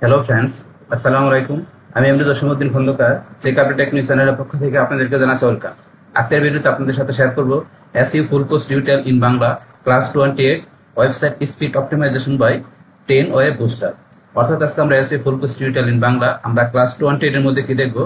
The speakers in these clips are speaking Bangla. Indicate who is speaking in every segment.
Speaker 1: হ্যালো ফ্রেন্ডস, আসসালামু আলাইকুম। আমি MD Jasimuddin Khandakar, check update technique চ্যানেলের পক্ষ থেকে আপনাদেরকে জানাচ্ছি ওয়েলকাম। আজকের ভিডিওতে আপনাদের সাথে শেয়ার করব SEO full course tutorial in Bangla class 28 website speed optimisation by 10 web booster. অর্থাৎ আজকে আমরা SEO full course tutorial in Bangla আমরা ক্লাস 28 এর মধ্যে কি দেখব,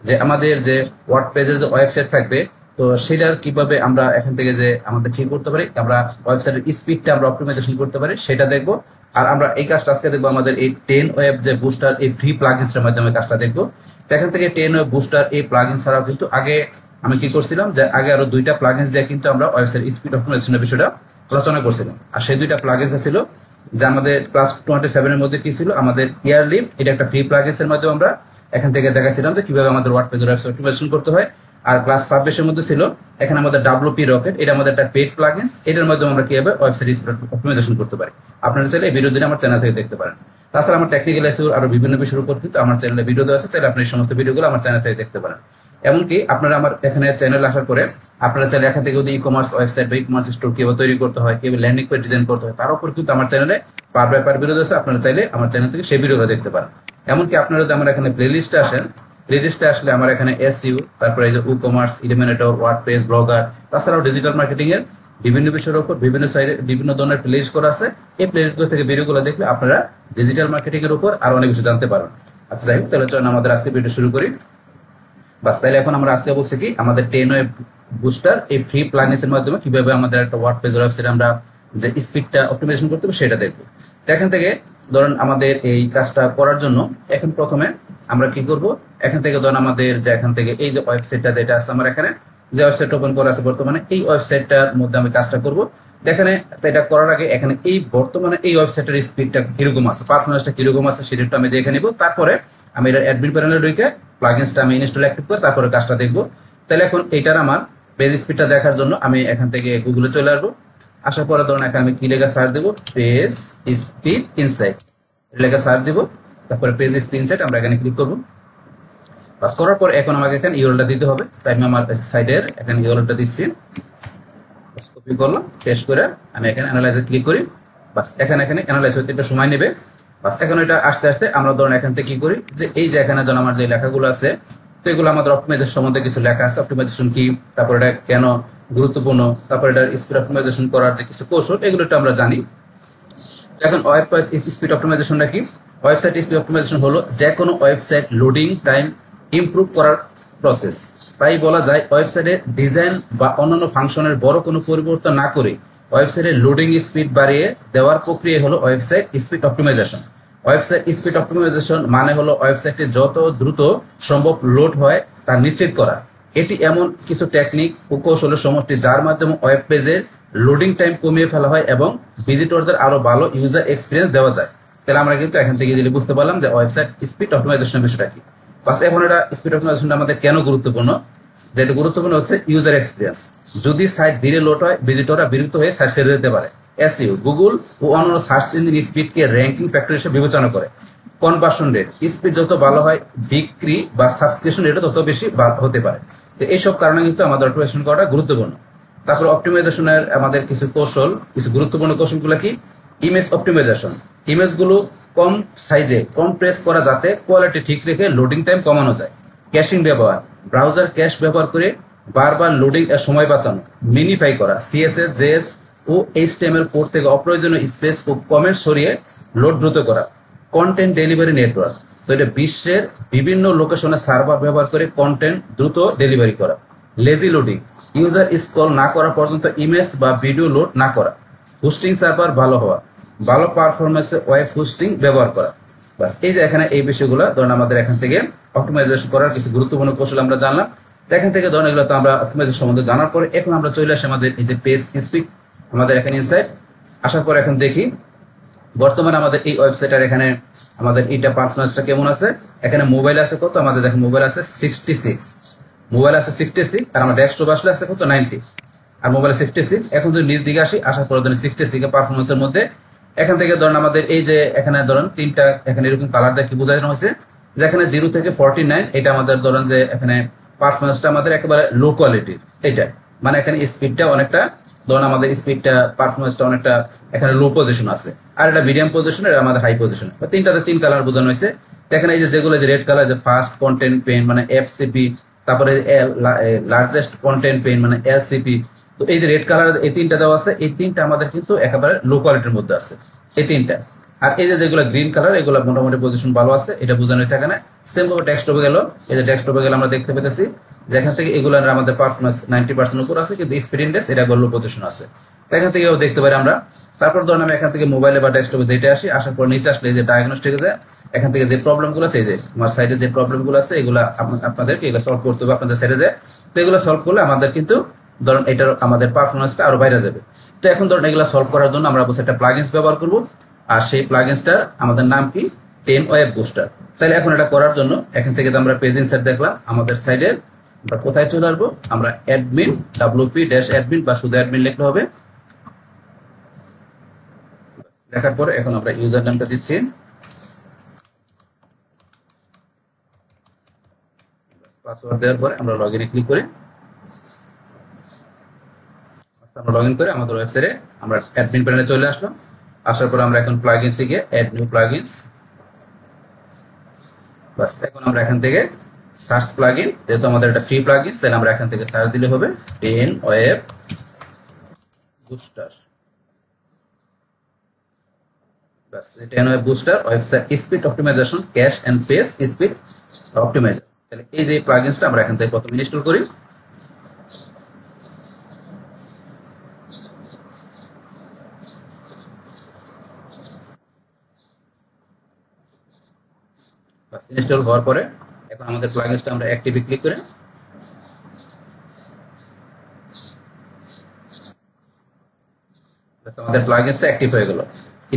Speaker 1: যে আমাদের যে ওয়ার্ড পেজের যে ওয়েবসাইট থাকবে, তো সেটার কিভাবে আমরা এখান থেকে যে আমাদের ঠিক করতে পারি, আমরা ওয়েবসাইটের স্পিডটা আমরা অপটিমাইজেশন করতে পারি সেটা দেখব। আর আমরা এই কাজটা আজকে দেখবো আমাদের এই 10 ওয়েব যে বুস্টার এই ফ্রি প্লাগইনসের মাধ্যমে কাজটা দেখবো। তো এখান থেকে 10 ওয়েব বুস্টার এই প্লাগইন ছাড়াও কিন্তু আগে আমি কি করছিলাম, যে আগে আরো দুইটা প্লাগইনস দিয়ে কিন্তু আমরা ওয়েবসাইট স্পিড অপটিমাইজেশনের বিষয়টা আলোচনা করছিলাম। আর সেই দুইটা প্লাগইনস ছিল যে আমাদের ক্লাস 27 এর মধ্যে কি ছিল, আমাদের এয়ারলিফট, এটা একটা ফ্রি প্লাগইনসের মাধ্যমে আমরা এখান থেকে দেখাছিলাম যে কিভাবে আমাদের ওয়ার্ডপ্রেসের ওয়েবসাইট অপটিমাইজেশন করতে হয়। আর ক্লাস 26 এর মধ্যে ছিল এখানে আমাদের ডাব্লিউপি রকেট, এটা আমাদের একটা পেড প্লাগইনস, এটার মাধ্যমে আমরা কিভাবে ওয়েবসাইট স্পিড অপটিমাইজেশন করতে পারি। আপনারা চাইলে এই ভিডিও দিনে আমার চ্যানেল থেকে দেখতে পারেন। তাছাড়া আমার টেকনিক্যাল এসইও আরো বিভিন্ন বিষয়ের উপর কিন্তু আমার চ্যানেলে ভিডিও দেওয়া আছে, চাইলে আপনি এই সমস্ত ভিডিওগুলো আমার চ্যানেল থেকে দেখতে পারেন। এমনকি আপনারা আমার এখানে চ্যানেল আসার পরে আপনারা চাইলে এখান থেকে যদি ই কমার্স ওয়েবসাইট বা ই কমার্স স্টোর কিভাবে তৈরি করতে হয়, কিভাবে ল্যান্ডিং পেজ ডিজাইন করতে হয়, তার উপর কিন্তু আমার চ্যানেলে পার বাই পার ভিডিও আছে। আপনারা চাইলে আমার চ্যানেল থেকে সেই ভিডিওগুলো দেখতে পারেন। এমনকি আপনারা যদি আমার এখানে প্লে লিস্টে আসেন, প্লেলিস্টে আসলে আমার এখানে এসইও, তারপরে এই যে ই কমার্স, ইলিমিনেটর, ওয়ার্ডপ্রেস, ব্লগার, তাছাড়াও ডিজিটাল মার্কেটিং এর বিভিন্ন বিষয়ের উপর বিভিন্ন সাইডে বিভিন্ন ধরনের প্লেলিস্ট করা আছে। এই প্লেলিস্টগুলো থেকে ভিডিওগুলো দেখলে আপনারা ডিজিটাল মার্কেটিং এর উপর আরো অনেক কিছু জানতে পারবেন। আচ্ছা, যাই হোক, তাহলে চলুন আমাদের আজকে ভিডিও শুরু করি। বাস, তাহলে এখন আমরা আজকে বলছি কি আমাদের 10 ওয়েব বুস্টার এই ফ্রি প্লাগইনসের মাধ্যমে কিভাবে আমাদের একটা ওয়ার্ডপ্রেস ওয়েবসাইট আমরা যে স্পিডটা অপটিমাইজেশন করতে হবে সেটা দেখব। তো এখান থেকে ধরুন আমাদের এই কাজটা করার জন্য এখন প্রথমে আমরা কি করব, এখান থেকে ধরুন আমাদের যে এখান থেকে এই যে ওয়েবসাইটটা যেটা আছে আমার এখানে যে ওয়েবসাইট ওপেন করা আছে বর্তমানে, এই ওয়েবসাইটটার মধ্যে আমি কাজটা করব। এখানে এটা করার আগে এখানে এই বর্তমানে এই ওয়েবসাইটের স্পিডটা কিরকম আছে, পারফরমেন্সটা কিরকম আছে সেটা আমি দেখে নিব। তারপরে আমি এটা অ্যাডমিন প্যানেলে ঢুকে প্লাগইনসটা আমি ইনস্টল অ্যাক্টিভ করে তারপরে কাজটা দেখব। তাহলে এখন এইটার আমার পেজ স্পিডটা দেখার জন্য আমি এখান থেকে গুগলে চলে আসবো। আসার পরে ধরুন এখানে আমি কি লেখা সার্চ দেবো, পেজ স্পিড ইনসাইট লেখা সার্চ দিব। তারপরে পেজ স্পিড ইনসাইট আমরা এখানে ক্লিক করবো। পাস করার পর এখন আমাকে এখানে ইউআরএলটা দিতে হবে, তাই আমি আমার সাইডের এখানে ইউআরএলটা দিচ্ছি। কপি করলাম, পেস্ট করে আমি এখানে অ্যানালাইজে ক্লিক করি। বাস, এখানে অ্যানালাইজ হতে একটু সময় নেবে। বাস, এখন এটা আস্তে আস্তে আমরা ধরুন এখান থেকে কি করি, যে এই যে এখানে ধরুন আমার যে লেখাগুলো আছে, তো এগুলো আমাদের অপটিমাইজেশন সম্বন্ধে কিছু লেখা আছে, অপটিমাইজেশন কি, তারপর এটা কেন গুরুত্বপূর্ণ, তারপর এটা স্পিড অপটিমাইজেশন করার যে কিছু কৌশল, এগুলো একটু আমরা জানি। এখন ওয়েবসাইট স্পিড অপটিমাইজেশনটা কি? ওয়েবসাইট স্পিড অপটিমাইজেশন হলো যে কোনো ওয়েবসাইট লোডিং টাইম ইমপ্রুভ করার প্রসেস। তাই বলা যায় ওয়েবসাইটের ডিজাইন বা অন্যান্য ফাংশনের বড় কোনো পরিবর্তন না করে ওয়েবসাইটের লোডিং স্পিড বাড়িয়ে দেওয়ার প্রক্রিয়া হলো website speed optimisation. Website speed optimisation মানে হলো ওয়েবসাইটে যত দ্রুত সম্ভব লোড হয় তা নিশ্চিত করা। এটি এমন কিছু টেকনিক ও কৌশলের সমষ্টি যার মাধ্যমে ওয়েব পেজের লোডিং টাইম কমিয়ে ফেলা হয় এবং ভিজিটরদের আরো ভালো ইউজার এক্সপিরিয়েন্স দেওয়া যায়। তাহলে আমরা কিন্তু এখান থেকে দিলে বুঝতে পারলাম যে ওয়েবসাইট স্পিড অপটিমাইজেশনের বিষয়টা কি। বাস, এখন এটা স্পিড অপটিমাইজেশনটা আমাদের কেন গুরুত্বপূর্ণ, যেটা গুরুত্বপূর্ণ হচ্ছে ইউজার এক্সপিরিয়েন্স। যদি সাইট ধীরে লোড হয় ভিজিটররা বিরক্ত হয়ে সাইট ছেড়ে দিতে পারে। এসইও গুগল ও অন্যান্য সার্চ ইঞ্জিন স্পিডকে র্যাঙ্কিং ফ্যাক্টর হিসেবে বিবেচনা করে। কনভার্সন রেট, স্পিড যত ভালো হয় বিক্রি বা সাবস্ক্রিপশন রেটও তত বেশি হতে পারে। তো এইসব কারণে কিন্তু আমাদের অপটিমাইজেশন করাটা গুরুত্বপূর্ণ। তারপর অপটিমাইজেশনের আমাদের কিছু কৌশল, কিছু গুরুত্বপূর্ণ কৌশলগুলো কি? ইমেজ অপটিমাইজেশন, ইমেজগুলো কম সাইজে কমপ্রেস করা যাতে কোয়ালিটি ঠিক রেখে লোডিং টাইম কমানো যায়। ক্যাশিং ব্যবহার, ব্রাউজার ক্যাশ ব্যবহার করে বারবার লোডিং এর সময় বাঁচানো। মিনিফাই করা, সিএসএস, জেএস ও এইচটিএমএল কোড থেকে অপ্রয়োজনীয় স্পেস ও কমেন্ট সরিয়ে লোড দ্রুত করা। কন্টেন্ট ডেলিভারি নেটওয়ার্ক, তো এটা বিশ্বের বিভিন্ন লোকেশনে সার্ভার ব্যবহার করে কন্টেন্ট দ্রুত ডেলিভারি করা। লেজি লোডিং, ইউজার স্ক্রল না করা পর্যন্ত ইমেজ বা ভিডিও লোড না করা। হোস্টিং সার্ভার ভালো হওয়া, ভালো পারফরমেন্সে ওয়েব হোস্টিং ব্যবহার করা। বাস, এই যে এখানে এই বিষয়গুলো ধরুন আমাদের এখান থেকে অপটিমাইজেশন করার কিছু গুরুত্বপূর্ণ কৌশল আমরা জানলাম। এখান থেকে ধরুন এগুলো তো আমরা অপটিমাইজেশন সম্বন্ধে জানার পরে এখন আমরা চলে আসি আমাদের এই যে পেজ স্পিড আমাদের এখানে ইনসাইট আসার পর এখন দেখি বর্তমানে আমাদের এই ওয়েবসাইটের এখানে আমাদের এইটা পারফরমেন্সটা কেমন আছে। এখানে মোবাইল আছে কত, আমাদের দেখেন মোবাইল আছে 66, মোবাইল আছে 66, আর আমার ডেস্কটপ আসলে আছে কত 90, আর মোবাইল 66। এখন যদি নিচ দিকে আসি, আসার পরে ধরেন 66 এর পারফরমেন্সের মধ্যে এখান থেকে ধরেন আমাদের এই যে এখানে ধরেন তিনটা এখানে এরকম কালার দেখে বোঝানো হয়েছে যে এখানে 0 থেকে 49, এটা আমাদের ধরেন যে এখানে পারফরমেন্সটা আমাদের একেবারে লো কোয়ালিটির। এটা মানে এখানে স্পিডটা অনেকটা ধরুন আমাদের স্পিডটা পারফরমেন্সটা অনেকটা এখানে লো পজিশন আছে, আর এটা মিডিয়াম পজিশন, এটা আমাদের হাই পজিশন। তিনটাতে তিন কালার বোঝানো হয়েছে। দেখেন এই যে যেগুলো যে রেড কালার, যে ফাস্ট কন্টেন্ট পেন মানে এফসিপি, তারপরে লার্জেস্ট কন্টেন্ট পেন মানে এলসিপি। তো এই যে রেড কালার এই তিনটা দেওয়া আছে, এই তিনটা আমাদের কিন্তু একেবারে লো কোয়ালিটির মধ্যে আছে এই তিনটা। আর এই যে যেগুলো গ্রিন কালার, এগুলো মোটামুটি পজিশন ভালো আছে, এটা বোঝানো হয়েছে এখানে। সেম ভাবে ডেস্কটপে গেল, এই যে ডেস্কটপে গেলে আমরা দেখতে পেতেছি যেখান থেকে এগুলো আমাদের পারফরমেন্স 90% উপর আছে, কিন্তু স্পিড ইন্ডেক্স এটা লো পজিশন আছে। এখান থেকেও দেখতে পারি আমরা। তারপর ধরুন আমি এখান থেকে মোবাইলে বা ডেস্কটপে যেটা আসি, আসার পর নিচে আসলে এই যে ডায়াগনস্টিকে যায়, এখান থেকে যে প্রবলেমগুলো আছে, এই যে আমার সাইডে যে প্রবলেমগুলো আছে, এগুলো আপনাদেরকে এগুলো সলভ করতে হবে আপনাদের সাইডে যায়। তো এগুলো সলভ করলে আমাদের কিন্তু ধরুন এটার আমাদের পারফরমেন্সটা আরো বাইরে যাবে। তো এখন ধরুন এগুলো সলভ করার জন্য আমরা বলছি একটা প্লাগইনস ব্যবহার করব, আর সেই প্লাগইনসটার আমাদের নাম কি, 10 ওয়েব বুস্টার। তাহলে এখন এটা করার জন্য এখান থেকে তো আমরা পেজ ইনসার্ট দেখলাম, আমাদের সাইডে আমরা কোথায় চলে আসবো, আমরা অ্যাডমিন wp-admin বা শুধু অ্যাডমিন লিখলে হবে। দেখার পরে এখন আমরা ইউজার নামটা দিচ্ছি, পাসওয়ার্ড দেওয়ার পরে আমরা লগইনে ক্লিক করি। আমরা লগইন করে আমাদের ওয়েবসাইটে আমরা অ্যাডমিন প্যানেলে চলে আসলাম। আসার পর আমরা এখন প্লাগইনসে গিয়ে অ্যাড নিউ প্লাগইনস, বাস এখন আমরা এখান থেকে সার্চ প্লাগইন, যেহেতু আমাদের এটা ফ্রি প্লাগইনস, তাহলে আমরা এখান থেকে সার্চ দিলে হবে 10 ওয়েব বুস্টার। বাস 10 web booster website speed optimisation cache and page speed optimiser. তাহলে এই যে প্লাগইনসটা আমরা এখান থেকে প্রথমে ইনস্টল করি। ইনস্টল হওয়ার পরে এখন আমাদের প্লাগইনসটা আমরা অ্যাক্টিভে ক্লিক করে আমাদের প্লাগইনসটা অ্যাক্টিভ হয়ে গেল।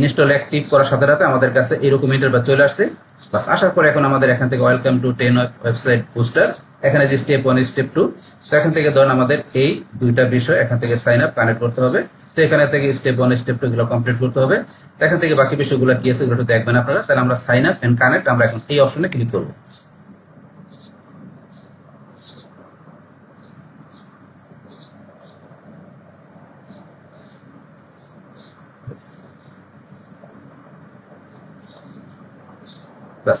Speaker 1: ইনস্টল অ্যাক্টিভ করার সাথে সাথে আমাদের কাছে এরকম ইন্টারফেস চলে আসছে। বাস আসার পরে এখন আমাদের এখান থেকে ওয়েলকাম টু 10 ওয়েবসাইট বুস্টার, এখানে যে স্টেপ 1 স্টেপ 2, তো এখান থেকে ধরুন আমাদের এই দুইটা বিষয় এখান থেকে সাইন আপ কানেক্ট করতে হবে। তো এখানে থেকে স্টেপ 1 স্টেপ 2 গুলো কমপ্লিট করতে হবে। এখান থেকে বাকি বিষয়গুলো কি আছে এগুলো দেখবেন আপনারা। তাহলে আমরা সাইন আপ এন্ড কানেক্ট আমরা এখন এই অপশনে ক্লিক করব।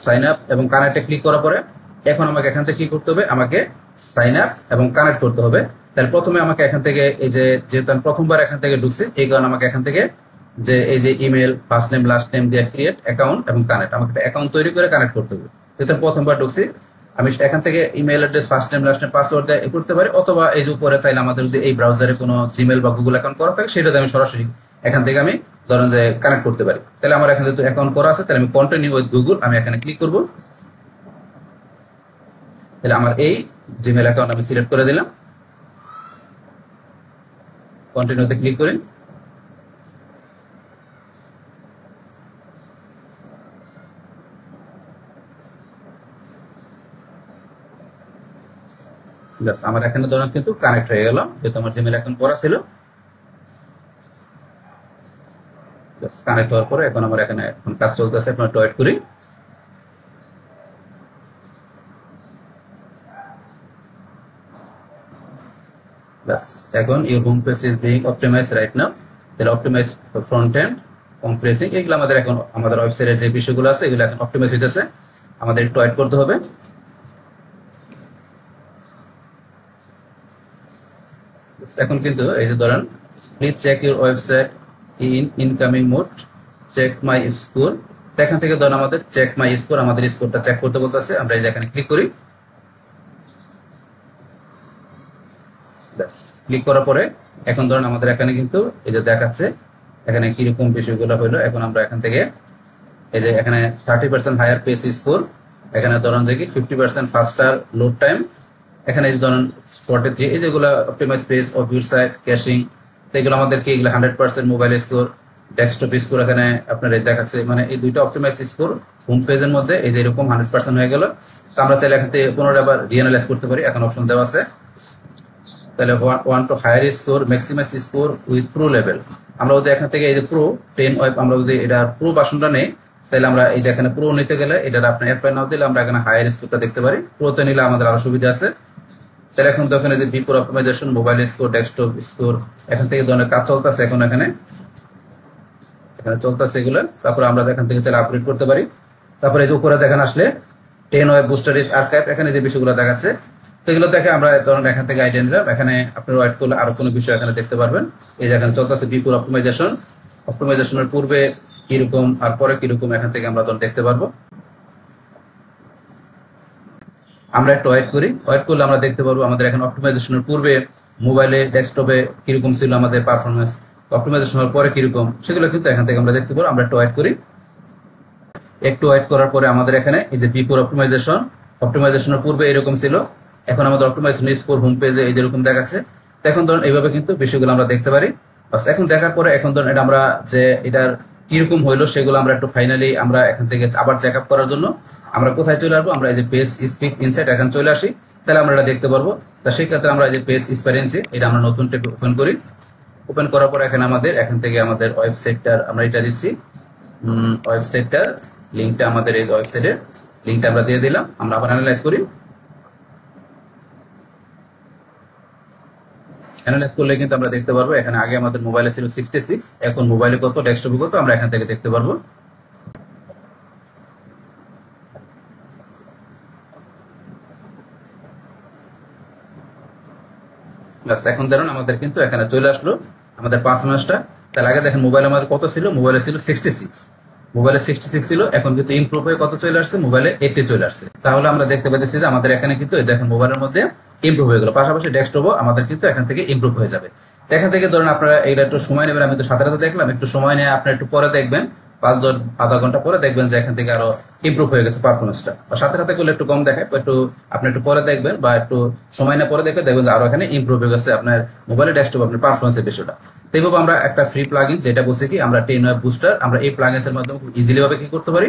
Speaker 1: সাইন আপ এবং কানেক্টে ক্লিক করার পরে এখন আমাকে এখান থেকে কি করতে হবে, আমাকে সাইন আপ এবং কানেক্ট করতে হবে। তাহলে প্রথমে আমাকে এখান থেকে এই যে যেহেতু আমি প্রথমবার এখান থেকে ঢুকছি, এই কারণে আমাকে এখান থেকে যে এই যে email first name last name দিয়ে ক্রিয়েট অ্যাকাউন্ট এবং কানেক্ট, আমাকে একটা অ্যাকাউন্ট তৈরি করে কানেক্ট করতে হবে। যেহেতু প্রথমবার ঢুকছি, আমি এখান থেকে email address first name last name password দিয়ে করতে পারি, অথবা এই যে উপরে চাইলে আমাদের যদি এই ব্রাউজারে কোনো জিমেল বা গুগল অ্যাকাউন্ট করা থাকে সেটাতে আমি সরাসরি এখান থেকে আমি ধরেন যে কানেক্ট করতে পারি। তাহলে আমার এখানে যেহেতু অ্যাকাউন্ট করা আছে, তাহলে আমি কন্টিনিউ উইথ গুগল আমি এখানে ক্লিক করব। তাহলে আমার এই জিমেল অ্যাকাউন্ট আমি সিলেক্ট করে দিলাম, কন্টিনিউতে ক্লিক করি। আমার এখানে ধরুন কিন্তু কানেক্ট হয়ে গেল, যেহেতু আমার জিমেল অ্যাকাউন্ট করা ছিল। কানেক্ট হওয়ার পরে এখন আমার এখানে এখন কাজ চলতেছে, এখন একটু ওয়েট করি। এখন your home page is being optimised right now. তাহলে অপটিমাইজ ফ্রন্ট এন্ড কম্প্রেসিং, এগুলো আমাদের এখন আমাদের ওয়েবসাইটের যে বিষয়গুলো আছে এগুলো এখন অপটিমাইজ হইতেছে, আমাদের একটু ওয়েট করতে হবে। এখন কিন্তু এই যে ধরেন please check your website in incoming mode, check my score. এখান থেকে ধরেন আমাদের চেক মাই স্কোর, আমাদের স্কোরটা চেক করতে বলতেছে, আমরা এই যে এখানে ক্লিক করি। ক্লিক করার পরে এখন ধরেন আমাদের এখানে কিন্তু এই যে দেখাচ্ছে এখানে কিরকম বিষয়গুলো হলো। এখন আমরা এখান থেকে এই যে এখানে 30% হায়ার পেজ স্কোর, এখানে ধরেন যে কি 50% ফাস্টার লোড টাইম, এখানে এই ধরেন 43 এই যেগুলো optimize page of your site caching, এগুলো আমাদেরকে এগুলো 100% মোবাইল স্কোর ডেস্কটপ স্কোর এখানে আপনার এই দেখাচ্ছে। মানে এই দুইটা অপটিমাইজ স্কোর হোম পেজের মধ্যে এই যে এরকম 100% হয়ে গেল। তো আমরা চাইলে এখান থেকে পুনরায় আবার রিঅ্যানালাইজ করতে পারি, এখন অপশন দেওয়া আছে। তাহলে 1 to higher score maximise score with pro level, আমরা যদি এখান থেকে এই যে প্রো 10 ওয়েব আমরা যদি এটা প্রো ভার্সনটা নেই, তাহলে আমরা এই যে এখানে প্রো নিতে গেলে এটা আপনি অ্যাপ্লাই নাও দিলে আমরা এখানে হায়ার স্কোরটা দেখতে পারি। প্রোতে নিলে আমাদের আরো সুবিধা আছে। তাহলে এখন তো এখানে যে before optimisation, mobile score, desktop score, এখান থেকে ধরনের কাজ চলতেছে এখন এখানে চলতেছে এগুলো। তারপরে আমরা এখান থেকে চাইলে আপডেট করতে পারি। তারপরে এই যে উপরে দেখেন আসলে 10 ওয়েব বুস্টার ইজ আর্কাইভ, এখানে যে বিষয়গুলো দেখাচ্ছে তো এগুলো দেখে আমরা ধরুন এখান থেকে আইডিয়া নিলাম। এখানে আপনার ওয়েট করলে আরো কোনো বিষয় এখানে দেখতে পারবেন। এই যে এখানে চলতেছে বিফোর অপটিমাইজেশন, অপটিমাইজেশনের পূর্বে কিরকম আর পরে কিরকম এখান থেকে আমরা ধরুন দেখতে পারবো। আমরা একটু ওয়েট করি, ওয়েট করলে আমরা দেখতে পারবো আমাদের এখন অপটিমাইজেশনের পূর্বে মোবাইলে, ডেস্কটপে কিরকম ছিল আমাদের পারফরমেন্স, অপটিমাইজেশন হওয়ার পরে কিরকম, সেগুলো কিন্তু এখান থেকে আমরা দেখতে পারবো। আমরা একটু ওয়েট করি। একটু ওয়েট করার পরে আমাদের এখানে এই যে বিফোর অপটিমাইজেশন, অপটিমাইজেশনের পূর্বে এরকম ছিল, এখন আমাদের অপটিমাইজেশন স্কোর হোম পেজে এই যেরকম দেখাচ্ছে। তো এখন ধরুন এইভাবে কিন্তু বিষয়গুলো আমরা দেখতে পারি। বাস এখন দেখার পরে এখন ধরুন এটা আমরা যে এটার কিরকম হইলো সেগুলো আমরা একটু ফাইনালি আমরা এখান থেকে আবার চেক আপ করার জন্য আমরা কোথায় চলে আসবো, আমরা এই যে পেজ স্পিড ইনসাইট এখানে চলে আসি, তাহলে আমরা এটা দেখতে পারবো। তা সেই ক্ষেত্রে আমরা এই যে পেজ এক্সপেরিয়েন্স এটা আমরা নতুন ট্যাব ওপেন করি। ওপেন করার পর এখানে আমাদের এখান থেকে আমাদের ওয়েবসাইটটার আমরা এটা দিচ্ছি, ওয়েবসাইটটার লিঙ্কটা আমাদের এই ওয়েবসাইটের লিঙ্কটা আমরা দিয়ে দিলাম। আমরা আবার অ্যানালাইজ করি। অ্যানালাইজ করলে কিন্তু আমরা দেখতে পারবো এখানে আগে আমাদের মোবাইলে ছিল 66, এখন মোবাইলে কত, ডেস্কটপে কত, আমরা এখান থেকে দেখতে পারবো। এখন ধরুন আমাদের কিন্তু এখানে চলে আসলো আমাদের পারফরমেন্সটা। তাহলে আগে দেখেন মোবাইল আমাদের কত ছিল, মোবাইলে ছিল 66, মোবাইলে 66 ছিল, এখন কিন্তু ইমপ্রুভ হয়ে কত চলে আসছে, মোবাইলে 80 চলে আসছে। তাহলে আমরা দেখতে পাচ্ছি যে আমাদের এখানে কিন্তু দেখেন মোবাইলের মধ্যে ইমপ্রুভ হয়ে গেল, পাশাপাশি ডেস্কটপও আমাদের কিন্তু এখান থেকে ইমপ্রুভ হয়ে যাবে। এখান থেকে ধরুন আপনারা এইটা একটু সময় নেবেন, আমি তো সাথে সাথে দেখলাম, একটু সময় নিয়ে আপনি একটু পরে দেখবেন, 5-10 আধা ঘন্টা পরে দেখবেন যে এখান থেকে আরো ইমপ্রুভ হয়ে গেছে পারফরমেন্সটা। বা সাথে সাথে করলে একটু কম দেখায়, একটু আপনি একটু পরে দেখবেন বা একটু সময় নিয়ে পরে দেখবেন যে আরো এখানে ইমপ্রুভ হয়ে গেছে আপনার মোবাইলে, ডেস্কটপ আপনার পারফরমেন্সের বিষয়টা। তো এইভাবে আমরা একটা ফ্রি প্লাগইন যেটা বলছি কি আমরা 10 ওয়েব বুস্টার, আমরা এই প্লাগইনস এর মাধ্যমে খুব ইজিলি ভাবে কি করতে পারি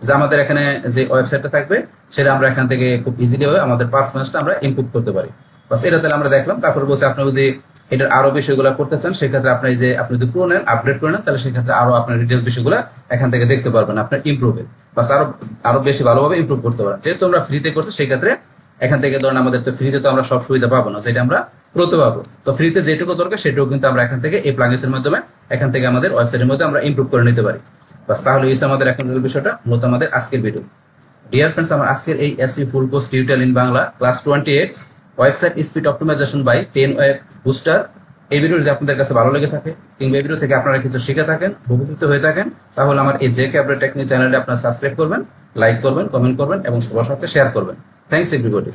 Speaker 1: যে আমাদের এখানে যে ওয়েবসাইটটা থাকবে সেটা আমরা এখান থেকে খুব ইজিলি ভাবে আমাদের পারফরমেন্সটা আমরা ইমপ্রুভ করতে পারি। বাস এটা তাহলে আমরা দেখলাম। তারপর বলছি আপনি যদি এটার আরো বিষয়গুলো করতে চান সেক্ষেত্রে আপনি যে আপনি যদি পুরো নেন, আপডেট করে নেন, তাহলে সেক্ষেত্রে আরো আপনার ডিটেলস বিষয়গুলো এখান থেকে দেখতে পারবেন আপনার ইমপ্রুভে, বাস আরো আরো বেশি ভালোভাবে ইমপ্রুভ করতে পারেন। যেহেতু আমরা ফ্রিতে করছি সেক্ষেত্রে এখান থেকে ধরেন আমাদের তো ফ্রিতে তো আমরা সব সুবিধা পাবো না, যেটা আমরা প্রোতে পাবো। তো ফ্রিতে যেটুকু দরকার সেটুকু কিন্তু আমরা এখান থেকে এই প্লাগইনস এর মাধ্যমে এখান থেকে আমাদের ওয়েবসাইটের মধ্যে আমরা ইমপ্রুভ করে নিতে পারি। বাস তাহলে এই আমাদের এখন বিষয়টা মূলত আমাদের আজকের ভিডিও। ডিয়ার ফ্রেন্ডস, আমার আজকের এই SEO full course tutorial in Bangla class 28 website speed optimisation by 10 web booster, এই ভিডিও যদি আপনাদের কাছে ভালো লেগে থাকে কিংবা এই ভিডিও থেকে আপনারা কিছু শিখে থাকেন, উপকৃত হয়ে থাকেন, তাহলে আমার এই জেকে আপডেট টেকনিক চ্যানেলটা আপনারা সাবস্ক্রাইব করবেন, লাইক করবেন, কমেন্ট করবেন এবং সবার সাথে শেয়ার করবেন। Thanks everybody.